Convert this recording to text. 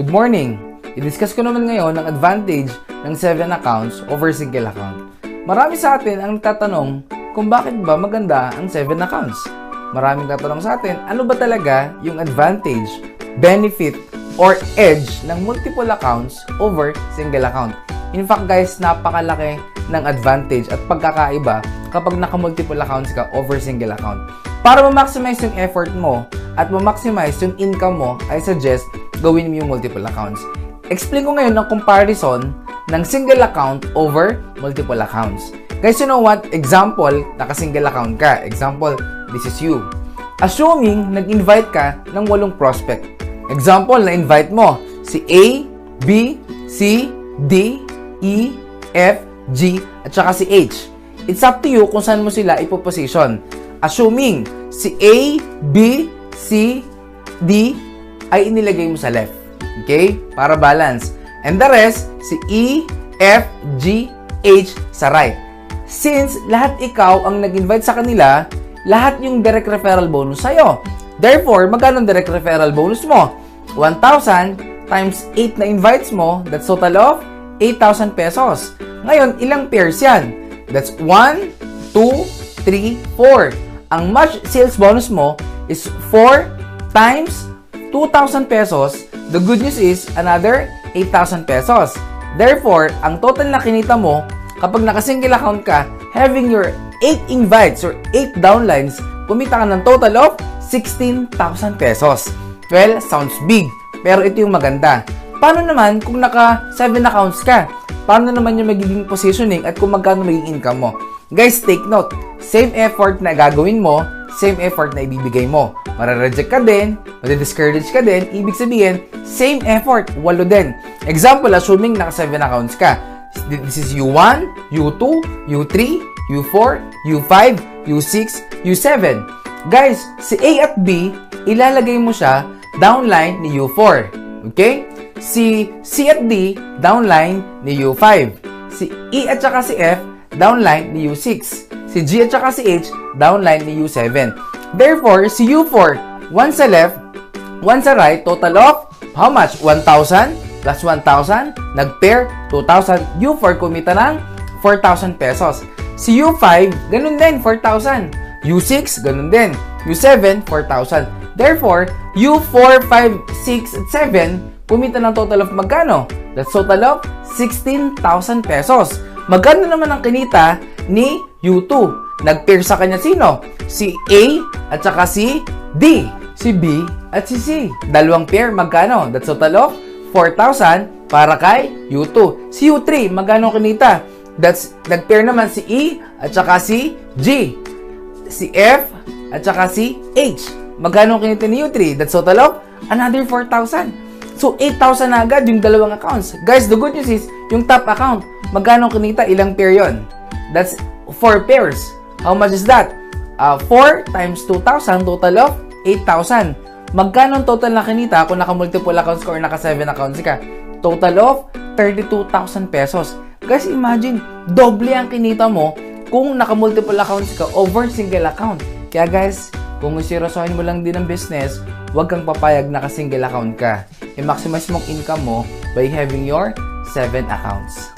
Good morning! I-discuss ko naman ngayon ang advantage ng 7 accounts over single account. Marami sa atin ang nagtatanong kung bakit ba maganda ang 7 accounts. Maraming tatanong sa atin, ano ba talaga yung advantage, benefit, or edge ng multiple accounts over single account. In fact guys, napakalaki ng advantage at pagkakaiba kapag naka-multiple accounts ka over single account. Para ma-maximize yung effort mo at ma-maximize yung income mo, I suggest gawin mo yung multiple accounts. Explain ko ngayon ang comparison ng single account over multiple accounts. Guys, you know what? Example, naka-single account ka. Example, this is you. Assuming nag-invite ka ng 8 prospect. Example, na-invite mo si A, B, C, D, E, F, G, at saka si H. It's up to you kung saan mo sila ipoposition. Assuming si A, B, C, D ay inilagay mo sa left. Okay? Para balance. And the rest, si E, F, G, H sa right. Since lahat ikaw ang nag-invite sa kanila, lahat yung direct referral bonus sa'yo. Therefore, magkano ang direct referral bonus mo? 1,000 times 8 na invites mo, that's total of 8,000 pesos. Ngayon, ilang pairs yan? That's 1, 2, 3, 4. Ang match sales bonus mo is 4 times 2,000 pesos. The good news is another 8,000 pesos. Therefore, ang total na kinita mo kapag naka-single account ka, having your 8 invites or 8 downlines, kumita ka ng total of 16,000 pesos. Well, sounds big, pero ito yung maganda. Paano naman kung naka-7 accounts ka? Paano naman yung magiging positioning at kung magkano magiging income mo? Guys, take note. Same effort na gagawin mo, same effort na ibibigay mo. Mara-reject ka din, madi-discourage ka din, ibig sabihin, same effort, 8 din. Example, assuming naka-7 accounts ka. This is U1, U2, U3, U4, U5, U6, U7. Guys, si A at B, ilalagay mo siya downline ni U4. Okay? Si C at D, downline ni U5. Si E at saka si F, downline ni U6. Si G at saka si H, downline ni U7. Therefore, si U4, 1 sa left, 1 sa right, total of how much? 1,000 plus 1,000, nag-pair, 2,000. U4, kumita ng 4,000 pesos. Si U5, ganun din, 4,000. U6, ganun din. U7, 4,000. Therefore, U4, 5, 6, at 7, kumita ng total of magkano? That's total of 16,000 pesos. Magkano naman ang kinita ni U2? Nag-pair sa kanya sino? Si A at saka si D. Si B at si C. Dalawang pair, magkano? That's total of 4,000 para kay U2. Si U3, magkano kinita? That's, nag-pair naman si E at saka si G. Si F at saka si H. Magkano kinita ni U3? That's total of another 4,000. So, 8,000 na agad yung dalawang accounts. Guys, the good news is, yung top account, magkano kinita? Ilang pair yon? That's 4 pairs. How much is that? 4 times 2,000, total of 8,000. Magkano ang total na kinita kung naka-multiple accounts ka or naka-7 accounts ka? Total of 32,000 pesos. Guys, imagine, doble ang kinita mo kung naka-multiple accounts ka over single account. Kaya guys, kung seryosohin mo lang din ang business, huwag kang papayag naka-single account ka. I-maximize mong income mo by having your 7 accounts.